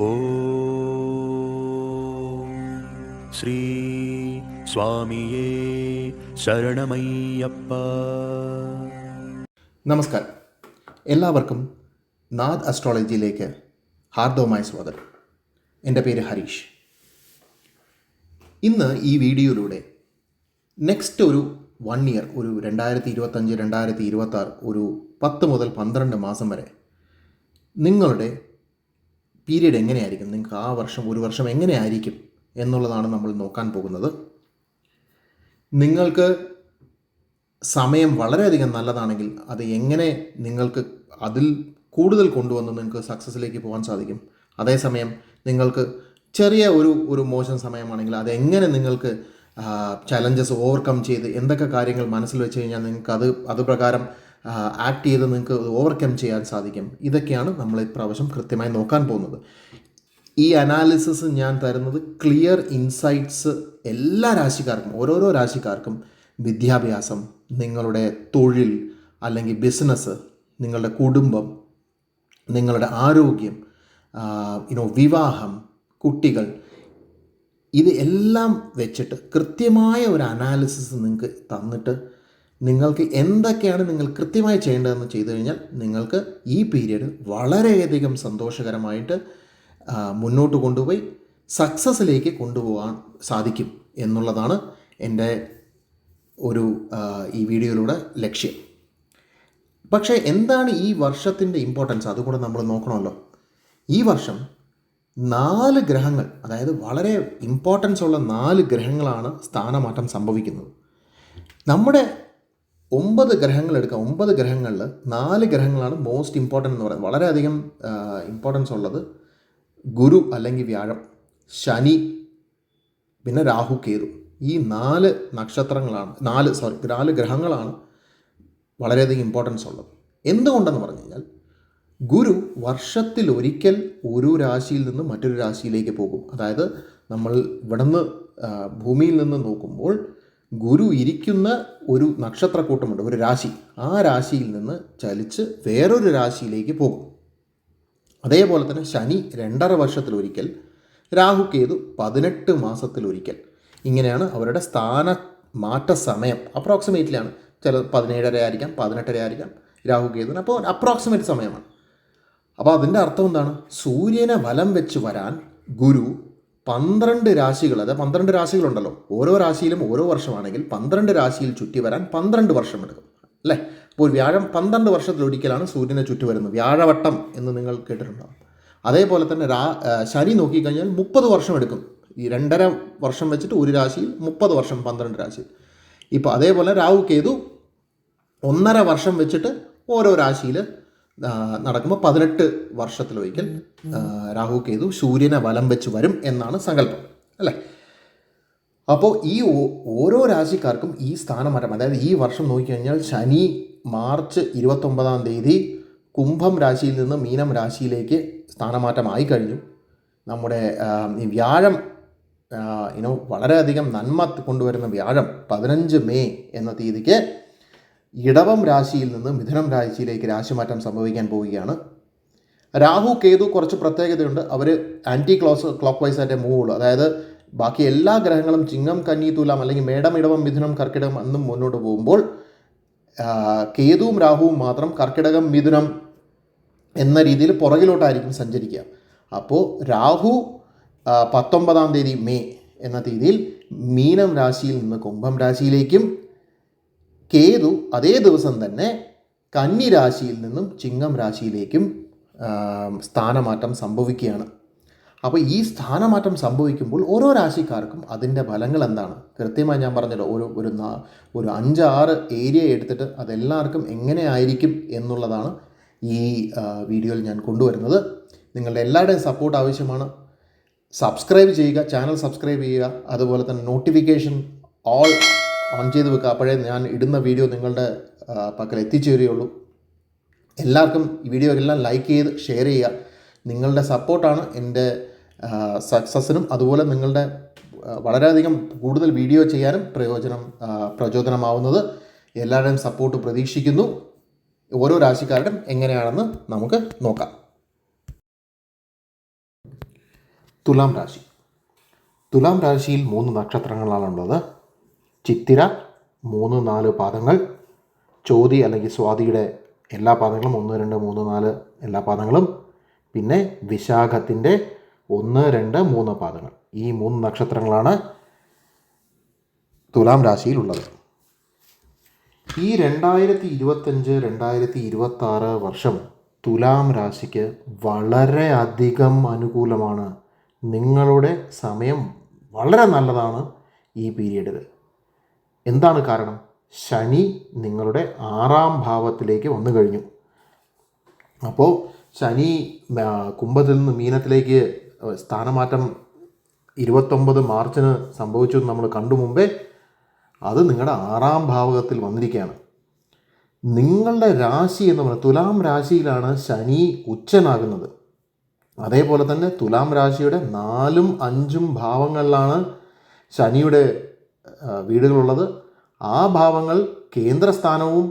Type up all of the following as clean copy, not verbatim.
ഓം ശ്രീ സ്വാമിയേ ശരണമയ്യപ്പ. നമസ്കാരം, എല്ലാവർക്കും നാദ് അസ്ട്രോളജിയിലേക്ക് ഹാർദവമായ സ്വാഗതം. എൻ്റെ പേര് ഹരീഷ്. ഇന്ന് ഈ വീഡിയോയിലൂടെ നെക്സ്റ്റ് ഒരു 1 ഇയർ, ഒരു 2025-2026, ഒരു 10 മുതൽ 12 മാസം വരെ നിങ്ങളുടെ പീരീഡ് എങ്ങനെയായിരിക്കും, നിങ്ങൾക്ക് ആ വർഷം, ഒരു വർഷം എങ്ങനെയായിരിക്കും എന്നുള്ളതാണ് നമ്മൾ നോക്കാൻ പോകുന്നത്. നിങ്ങൾക്ക് സമയം വളരെയധികം നല്ലതാണെങ്കിൽ അത് എങ്ങനെ നിങ്ങൾക്ക് അതിൽ കൂടുതൽ കൊണ്ടുവന്ന് നിങ്ങൾക്ക് സക്സസ്സിലേക്ക് പോകാൻ സാധിക്കും. അതേസമയം നിങ്ങൾക്ക് ചെറിയ ഒരു മോശം സമയമാണെങ്കിൽ അതെങ്ങനെ നിങ്ങൾക്ക് ചലഞ്ചസ് ഓവർകം ചെയ്ത് എന്തൊക്കെ കാര്യങ്ങൾ മനസ്സിൽ വെച്ച് കഴിഞ്ഞാൽ നിങ്ങൾക്ക് അത് പ്രകാരം ആക്ട് ചെയ്ത് നിങ്ങൾക്ക് ഓവർകം ചെയ്യാൻ സാധിക്കും. ഇതൊക്കെയാണ് നമ്മൾ ഇപ്രാവശ്യം കൃത്യമായി നോക്കാൻ പോകുന്നത്. ഈ അനാലിസിസ് ഞാൻ തരുന്നത് ക്ലിയർ ഇൻസൈറ്റ്സ് എല്ലാ രാശിക്കാർക്കും, ഓരോരോ രാശിക്കാർക്കും വിദ്യാഭ്യാസം, നിങ്ങളുടെ തൊഴിൽ അല്ലെങ്കിൽ ബിസിനസ്, നിങ്ങളുടെ കുടുംബം, നിങ്ങളുടെ ആരോഗ്യം, വിവാഹം, കുട്ടികൾ, ഇത് എല്ലാം വെച്ചിട്ട് കൃത്യമായ ഒരു അനാലിസിസ് നിങ്ങൾക്ക് തന്നിട്ട് നിങ്ങൾക്ക് എന്തൊക്കെയാണ് നിങ്ങൾ കൃത്യമായി ചെയ്യേണ്ടതെന്ന് ചെയ്തു കഴിഞ്ഞാൽ നിങ്ങൾക്ക് ഈ പീരീഡ് വളരെയധികം സന്തോഷകരമായിട്ട് മുന്നോട്ട് കൊണ്ടുപോയി സക്സസ്സിലേക്ക് കൊണ്ടുപോകാൻ സാധിക്കും എന്നുള്ളതാണ് എൻ്റെ ഈ വീഡിയോയിലൂടെ ലക്ഷ്യം. പക്ഷേ എന്താണ് ഈ വർഷത്തിൻ്റെ ഇമ്പോർട്ടൻസ്, അതുകൂടെ നമ്മൾ നോക്കണമല്ലോ. ഈ വർഷം 4 ഗ്രഹങ്ങൾ, അതായത് വളരെ ഇമ്പോർട്ടൻസ് ഉള്ള 4 ഗ്രഹങ്ങളാണ് സ്ഥാനമാറ്റം സംഭവിക്കുന്നത്. നമ്മുടെ 9 ഗ്രഹങ്ങൾ എടുക്കാം. 9 ഗ്രഹങ്ങളിൽ 4 ഗ്രഹങ്ങളാണ് മോസ്റ്റ് ഇമ്പോർട്ടൻ്റ് എന്ന് പറയുന്നത്. വളരെയധികം ഇമ്പോർട്ടൻസ് ഉള്ളത് ഗുരു അല്ലെങ്കിൽ വ്യാഴം, ശനി, പിന്നെ രാഹു, കേതു. ഈ 4 നക്ഷത്രങ്ങളാണ്, 4 ഗ്രഹങ്ങളാണ് വളരെയധികം ഇമ്പോർട്ടൻസ് ഉള്ളത്. എന്തുകൊണ്ടെന്ന് പറഞ്ഞു കഴിഞ്ഞാൽ ഗുരു വർഷത്തിലൊരിക്കൽ ഒരു രാശിയിൽ നിന്ന് മറ്റൊരു രാശിയിലേക്ക് പോകും. അതായത് നമ്മൾ ഇവിടുന്ന് ഭൂമിയിൽ നിന്ന് നോക്കുമ്പോൾ ഗുരു ഇരിക്കുന്ന ഒരു നക്ഷത്രക്കൂട്ടമുണ്ട്, ഒരു രാശി. ആ രാശിയിൽ നിന്ന് ചലിച്ച് വേറൊരു രാശിയിലേക്ക് പോകും. അതേപോലെ തന്നെ ശനി 2.5 വർഷത്തിലൊരിക്കൽ, രാഹു കേതു 18 മാസത്തിലൊരിക്കൽ. ഇങ്ങനെയാണ് അവരുടെ സ്ഥാനമാറ്റ സമയം. അപ്രോക്സിമേറ്റ്ലിയാണ്. ചില 17.5 ആയിരിക്കാം, 18.5 ആയിരിക്കാം രാഹു കേതുവിന്. അപ്പോൾ അപ്രോക്സിമേറ്റ് സമയമാണ്. അപ്പോൾ അതിൻ്റെ അർത്ഥം എന്താണ്? സൂര്യനെ വലം വെച്ച് വരാൻ ഗുരു 12 രാശികൾ, അതായത് 12 രാശികളുണ്ടല്ലോ, ഓരോ രാശിയിലും ഓരോ വർഷമാണെങ്കിൽ 12 രാശിയിൽ ചുറ്റി വരാൻ 12 വർഷം എടുക്കും, അല്ലേ? അപ്പോൾ വ്യാഴം 12 വർഷത്തിലൊരിക്കലാണ് സൂര്യനെ ചുറ്റി വരുന്നത്. വ്യാഴവട്ടം എന്ന് നിങ്ങൾ കേട്ടിട്ടുണ്ടാകും. അതേപോലെ തന്നെ ശനി നോക്കിക്കഴിഞ്ഞാൽ 30 വർഷം എടുക്കും. ഈ 2.5 വർഷം വെച്ചിട്ട് ഒരു രാശിയിൽ 30 വർഷം, 12 രാശിയിൽ. ഇപ്പോൾ അതേപോലെ രാഹു കേതു 1.5 വർഷം വെച്ചിട്ട് ഓരോ രാശിയിൽ നടക്കുമ്പോൾ 18 വർഷത്തിലൊരിക്കൽ രാഹു കേതു സൂര്യനെ വലം വെച്ച് വരും എന്നാണ് സങ്കല്പം, അല്ലേ? അപ്പോൾ ഈ ഓരോ രാശിക്കാർക്കും ഈ സ്ഥാനമാറ്റം, അതായത് ഈ വർഷം നോക്കിക്കഴിഞ്ഞാൽ ശനി മാർച്ച് 29-ാം തീയതി കുംഭം രാശിയിൽ നിന്ന് മീനം രാശിയിലേക്ക് സ്ഥാനമാറ്റമായി കഴിഞ്ഞു. നമ്മുടെ ഈ വ്യാഴം വളരെയധികം നന്മ കൊണ്ടുവരുന്ന വ്യാഴം 15 മെയ് എന്ന തീയതിക്ക് ഇടവം രാശിയിൽ നിന്ന് മിഥുനം രാശിയിലേക്ക് രാശിമാറ്റം സംഭവിക്കാൻ പോവുകയാണ്. രാഹു കേതു കുറച്ച് പ്രത്യേകതയുണ്ട്. അവർ ആൻറ്റി ക്ലോക്ക് വൈസ് ആയിട്ടേ മൂവ് ഉള്ളൂ. അതായത് ബാക്കി എല്ലാ ഗ്രഹങ്ങളും ചിങ്ങം, കന്നി, തുലാം അല്ലെങ്കിൽ മേടം, ഇടവം, മിഥുനം, കർക്കിടകം എന്നും മുന്നോട്ട് പോകുമ്പോൾ കേതുവും രാഹുവും മാത്രം കർക്കിടകം, മിഥുനം എന്ന രീതിയിൽ പുറകിലോട്ടായിരിക്കും സഞ്ചരിക്കുക. അപ്പോൾ രാഹു 19-ാം തീയതി മെയ് എന്ന തീയതിയിൽ മീനം രാശിയിൽ നിന്ന് കുംഭം രാശിയിലേക്കും, കേതു അതേ ദിവസം തന്നെ കന്നി രാശിയിൽ നിന്നും ചിങ്ങം രാശിയിലേക്കും സ്ഥാനമാറ്റം സംഭവിക്കുകയാണ്. അപ്പോൾ ഈ സ്ഥാനമാറ്റം സംഭവിക്കുമ്പോൾ ഓരോ രാശിക്കാർക്കും അതിൻ്റെ ഫലങ്ങൾ എന്താണ് കൃത്യമായി ഞാൻ പറഞ്ഞല്ലോ. ഒരു 5-6 ഏരിയ എടുത്തിട്ട് അതെല്ലാവർക്കും എങ്ങനെയായിരിക്കും എന്നുള്ളതാണ് ഈ വീഡിയോയിൽ ഞാൻ കൊണ്ടുവരുന്നത്. നിങ്ങളുടെ എല്ലാവരുടെയും സപ്പോർട്ട് ആവശ്യമാണ്. സബ്സ്ക്രൈബ് ചെയ്യുക, ചാനൽ സബ്സ്ക്രൈബ് ചെയ്യുക. അതുപോലെ തന്നെ നോട്ടിഫിക്കേഷൻ ഓൺ ചെയ്ത് വെക്കുക. അപ്പോഴേ ഞാൻ ഇടുന്ന വീഡിയോ നിങ്ങളുടെ പക്കൽ എത്തിച്ചേരുകയുള്ളൂ. എല്ലാവർക്കും ഈ വീഡിയോ എല്ലാം ലൈക്ക് ചെയ്ത് ഷെയർ ചെയ്യുക. നിങ്ങളുടെ സപ്പോർട്ടാണ് എൻ്റെ സക്സസ്സിനും അതുപോലെ നിങ്ങളുടെ വളരെയധികം കൂടുതൽ വീഡിയോ ചെയ്യാനും പ്രചോദനമാവുന്നത്. എല്ലാവരുടെയും സപ്പോർട്ട് പ്രതീക്ഷിക്കുന്നു. ഓരോ രാശിക്കാരുടെയും എങ്ങനെയാണെന്ന് നമുക്ക് നോക്കാം. തുലാം രാശി. തുലാം രാശിയിൽ 3 നക്ഷത്രങ്ങളാണുള്ളത്. ചിത്തിര 3-4 പാദങ്ങൾ, ചോതി അല്ലെങ്കിൽ സ്വാതിയുടെ എല്ലാ പാദങ്ങളും 1, 2, 3, 4 എല്ലാ പാദങ്ങളും, പിന്നെ വിശാഖത്തിൻ്റെ 1, 2, 3 പാദങ്ങൾ. ഈ 3 നക്ഷത്രങ്ങളാണ് തുലാം രാശിയിലുള്ളത്. ഈ 2025-2026 വർഷം തുലാം രാശിക്ക് വളരെയധികം അനുകൂലമാണ്. നിങ്ങളുടെ സമയം വളരെ നല്ലതാണ് ഈ പീരീഡിൽ. എന്താണ് കാരണം? ശനി നിങ്ങളുടെ 6ാം ഭാവത്തിലേക്ക് വന്നു കഴിഞ്ഞു. അപ്പോൾ ശനി കുംഭത്തിൽ നിന്ന് മീനത്തിലേക്ക് സ്ഥാനമാറ്റം 29 മാർച്ചിന് സംഭവിച്ചു നമ്മൾ കണ്ടു മുമ്പേ. അത് നിങ്ങളുടെ 6ാം ഭാവത്തിൽ വന്നിരിക്കുകയാണ്. നിങ്ങളുടെ രാശി എന്ന് പറയുന്നത് തുലാം രാശിയിലാണ് ശനി ഉച്ചനാകുന്നത്. അതേപോലെ തന്നെ തുലാം രാശിയുടെ 4ഉം 5ഉം ഭാവങ്ങളിലാണ് ശനിയുടെ വീടുകളുള്ളത്. ആ ഭാവങ്ങൾ കേന്ദ്രസ്ഥാനവും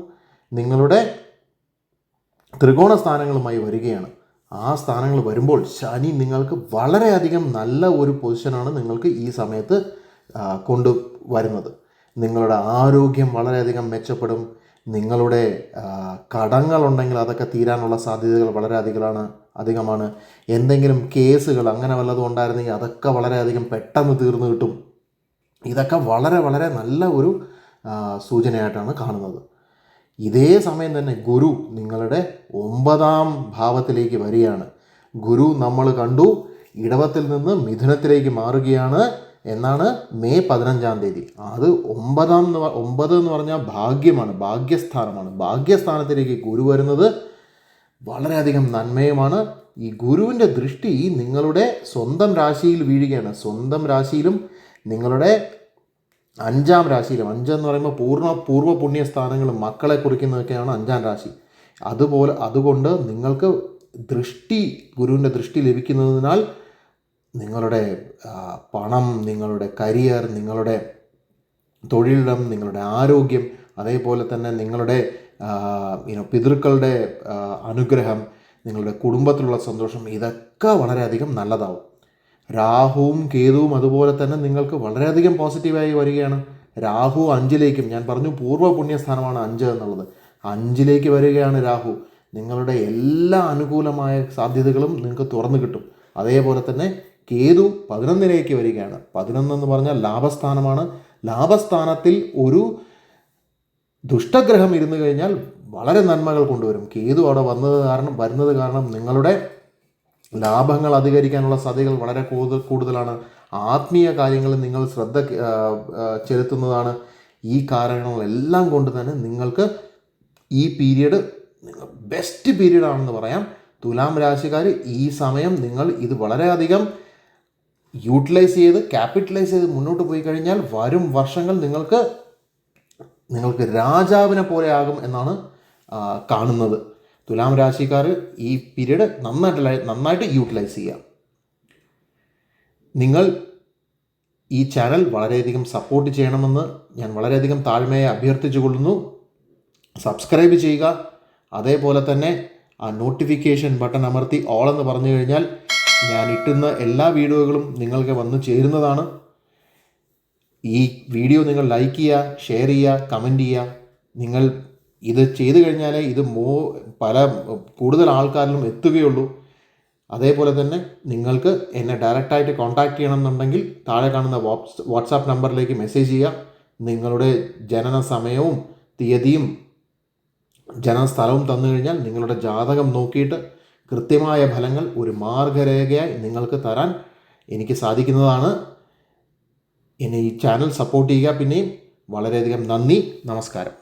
നിങ്ങളുടെ ത്രികോണ സ്ഥാനങ്ങളുമായി വരികയാണ്. ആ സ്ഥാനങ്ങൾ വരുമ്പോൾ ശനി നിങ്ങൾക്ക് വളരെയധികം നല്ല ഒരു പൊസിഷനാണ് നിങ്ങൾക്ക് ഈ സമയത്ത് കൊണ്ടുവരുന്നത്. നിങ്ങളുടെ ആരോഗ്യം വളരെയധികം മെച്ചപ്പെടും. നിങ്ങളുടെ കടങ്ങളുണ്ടെങ്കിൽ അതൊക്കെ തീരാനുള്ള സാധ്യതകൾ വളരെ അധികമാണ്. എന്തെങ്കിലും കേസുകൾ അങ്ങനെ വല്ലതും ഉണ്ടായിരുന്നെങ്കിൽ അതൊക്കെ വളരെയധികം പെട്ടെന്ന് തീർന്നു കിട്ടും. ഇതൊക്കെ വളരെ വളരെ നല്ല ഒരു സൂചനയായിട്ടാണ് കാണുന്നത്. ഇതേ സമയം തന്നെ ഗുരു നിങ്ങളുടെ 9ാം ഭാവത്തിലേക്ക് വരികയാണ്. ഗുരു നമ്മൾ കണ്ടു ഇടവത്തിൽ നിന്ന് മിഥുനത്തിലേക്ക് മാറുകയാണ് എന്നാണ് മെയ് 15-ാം തീയതി. അത് 9 എന്ന് പറഞ്ഞാൽ ഭാഗ്യമാണ്, ഭാഗ്യസ്ഥാനമാണ്. ഭാഗ്യസ്ഥാനത്തിലേക്ക് ഗുരു വരുന്നത് വളരെയധികം നന്മയുമാണ്. ഈ ഗുരുവിൻ്റെ ദൃഷ്ടി നിങ്ങളുടെ സ്വന്തം രാശിയിൽ വീഴുകയാണ്. സ്വന്തം രാശിയിലും നിങ്ങളുടെ 5ാം രാശിയിലും. 5 എന്ന് പറയുമ്പോൾ പൂർവ്വ പുണ്യസ്ഥാനങ്ങളും മക്കളെ കുറിക്കുന്നതൊക്കെയാണ് 5ാം രാശി. അതുകൊണ്ട് നിങ്ങൾക്ക് ഗുരുവിൻ്റെ ദൃഷ്ടി ലഭിക്കുന്നതിനാൽ നിങ്ങളുടെ പണം, നിങ്ങളുടെ കരിയർ, നിങ്ങളുടെ തൊഴിലിടം, നിങ്ങളുടെ ആരോഗ്യം, അതേപോലെ തന്നെ നിങ്ങളുടെ പിതൃക്കളുടെ അനുഗ്രഹം, നിങ്ങളുടെ കുടുംബത്തിലുള്ള സന്തോഷം, ഇതൊക്കെ വളരെയധികം നല്ലതാവും. രാഹുവും കേതുവും അതുപോലെ തന്നെ നിങ്ങൾക്ക് വളരെയധികം പോസിറ്റീവായി വരികയാണ്. രാഹു 5ലേക്കും, ഞാൻ പറഞ്ഞു പൂർവ്വ പുണ്യസ്ഥാനമാണ് 5 എന്നുള്ളത്, 5ലേക്ക് വരികയാണ് രാഹു. നിങ്ങളുടെ എല്ലാ അനുകൂലമായ സാധ്യതകളും നിങ്ങൾക്ക് തുറന്നു കിട്ടും. അതേപോലെ തന്നെ കേതു 11ലേക്ക് വരികയാണ്. 11 എന്ന് പറഞ്ഞാൽ ലാഭസ്ഥാനമാണ്. ലാഭസ്ഥാനത്തിൽ ഒരു ദുഷ്ടഗ്രഹം ഇരുന്നു കഴിഞ്ഞാൽ വളരെ നന്മകൾ കൊണ്ടുവരും. കേതു അവിടെ വരുന്നത് കാരണം നിങ്ങളുടെ ലാഭങ്ങൾ അധികരിക്കാനുള്ള സാധ്യതകൾ വളരെ കൂടുതലാണ്. ആത്മീയ കാര്യങ്ങളിൽ നിങ്ങൾ ശ്രദ്ധ ചെലുത്തുന്നതാണ്. ഈ കാരണങ്ങളെല്ലാം കൊണ്ട് തന്നെ നിങ്ങൾക്ക് ഈ പീരീഡ് ബെസ്റ്റ് പീരീഡാണെന്ന് പറയാം. തുലാം രാശിക്കാർ ഈ സമയം നിങ്ങൾ ഇത് വളരെയധികം ക്യാപിറ്റലൈസ് ചെയ്ത് മുന്നോട്ട് പോയി കഴിഞ്ഞാൽ വരും വർഷങ്ങൾ നിങ്ങൾക്ക് രാജാവിനെ പോലെ ആകും എന്നാണ് കാണുന്നത്. തുലാം രാശിക്കാർ ഈ പീരീഡ് നന്നായിട്ട് യൂട്ടിലൈസ് ചെയ്യുക. നിങ്ങൾ ഈ ചാനൽ വളരെയധികം സപ്പോർട്ട് ചെയ്യണമെന്ന് ഞാൻ വളരെയധികം താഴ്മയെ അഭ്യർത്ഥിച്ചു കൊള്ളുന്നു. സബ്സ്ക്രൈബ് ചെയ്യുക. അതേപോലെ തന്നെ ആ നോട്ടിഫിക്കേഷൻ ബട്ടൺ അമർത്തി ഓൾ എന്ന് പറഞ്ഞു കഴിഞ്ഞാൽ ഞാൻ ഇട്ടുന്ന എല്ലാ വീഡിയോകളും നിങ്ങൾക്ക് വന്നു ചേരുന്നതാണ്. ഈ വീഡിയോ നിങ്ങൾ ലൈക്ക് ചെയ്യുക, ഷെയർ ചെയ്യുക, കമൻറ്റ് ചെയ്യുക. നിങ്ങൾ ഇത് ചെയ്തു കഴിഞ്ഞാലേ ഇത് കൂടുതൽ ആൾക്കാരിലും എത്തുകയുള്ളൂ. അതേപോലെ തന്നെ നിങ്ങൾക്ക് എന്നെ ഡയറക്റ്റായിട്ട് കോൺടാക്റ്റ് ചെയ്യണമെന്നുണ്ടെങ്കിൽ താഴെ കാണുന്ന വാട്സാപ്പ് നമ്പറിലേക്ക് മെസ്സേജ് ചെയ്യുക. നിങ്ങളുടെ ജനന സമയവും തീയതിയും ജനനസ്ഥലവും തന്നു കഴിഞ്ഞാൽ നിങ്ങളുടെ ജാതകം നോക്കിയിട്ട് കൃത്യമായ ഫലങ്ങൾ ഒരു മാർഗരേഖയായി നിങ്ങൾക്ക് തരാൻ എനിക്ക് സാധിക്കുന്നതാണ്. എന്നെ ഈ ചാനൽ സപ്പോർട്ട് ചെയ്യുക. പിന്നെയും വളരെയധികം നന്ദി. നമസ്കാരം.